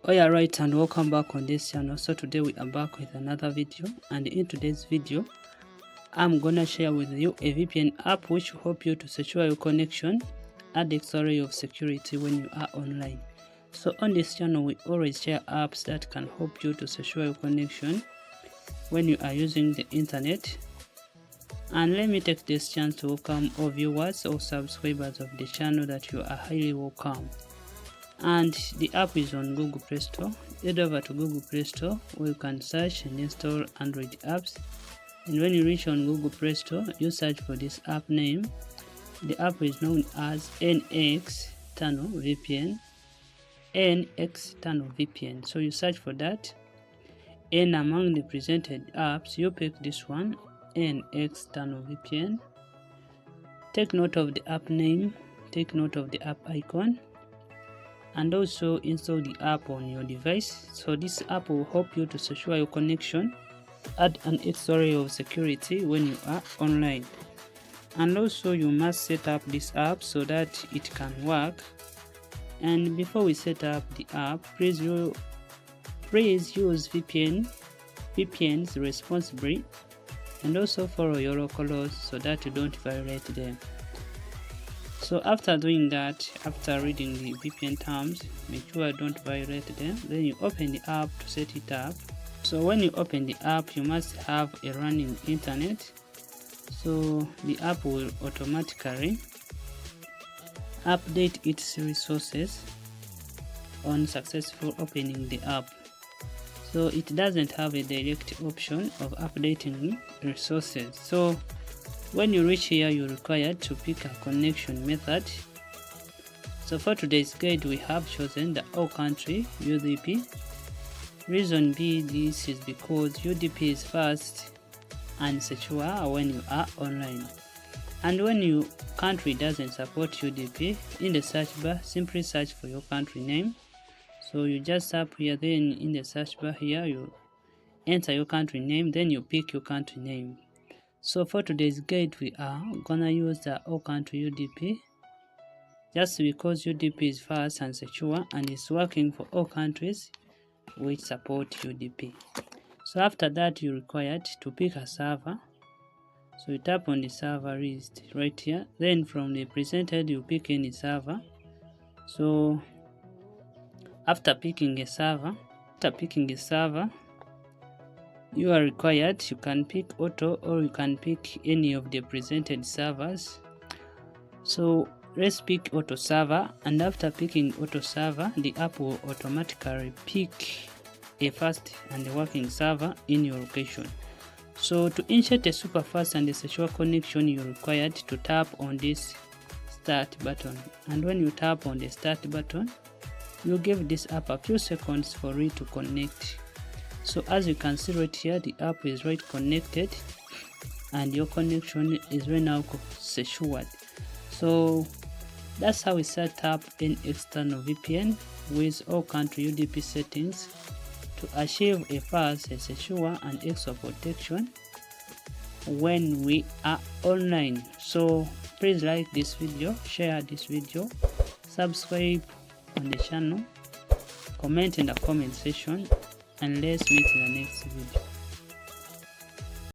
Alright, and welcome back on this channel. So today we are back with another video, and in today's video I'm gonna share with you a VPN app which will help you to secure your connection, add extra layer of security when you are online. So on this channel we always share apps that can help you to secure your connection when you are using the internet. And let me take this chance to welcome all viewers or subscribers of the channel, that you are highly welcome. And the app is on Google Play Store. Head over to Google Play Store where you can search and install Android apps. And when you reach on Google Play Store, you search for this app name. The app is known as NX Tunnel VPN. NX Tunnel VPN. So you search for that, and among the presented apps, you pick this one, NX Tunnel VPN. Take note of the app name, take note of the app icon, and also install the app on your device. So this app will help you to secure your connection, add an extra layer of security when you are online. And also you must set up this app so that it can work. And before we set up the app, please use VPNs responsibly, and also follow your local laws so that you don't violate them. So after doing that, after reading the VPN terms, make sure you don't violate them. Then you open the app to set it up. So when you open the app, you must have a running internet. So the app will automatically update its resources on successful opening the app. So it doesn't have a direct option of updating resources. So when you reach here, you're required to pick a connection method. So for today's guide, we have chosen the All Country UDP. Reason being, this is because UDP is fast and secure when you are online. And when your country doesn't support UDP, in the search bar, simply search for your country name. So you just tap here, then in the search bar here, you enter your country name, then you pick your country name. So for today's guide, we are gonna use the All Country UDP, just because UDP is fast and secure and is working for all countries which support UDP. So after that, you're required to pick a server. So you tap on the server list right here. Then from the presented, you pick any server. So after picking a server, you are required, you can pick auto or you can pick any of the presented servers. So let's pick auto server, and after picking auto server, the app will automatically pick a fast and working server in your location. So to insert a super fast and a secure connection, you're required to tap on this start button. And when you tap on the start button, you give this app a few seconds for it to connect. So as you can see right here, the app is right connected and your connection is right now secured. So that's how we set up an external VPN with All Country UDP settings to achieve a fast, a secure and extra protection when we are online. So please like this video, share this video, subscribe on the channel, comment in the comment section, and let's meet in the next video.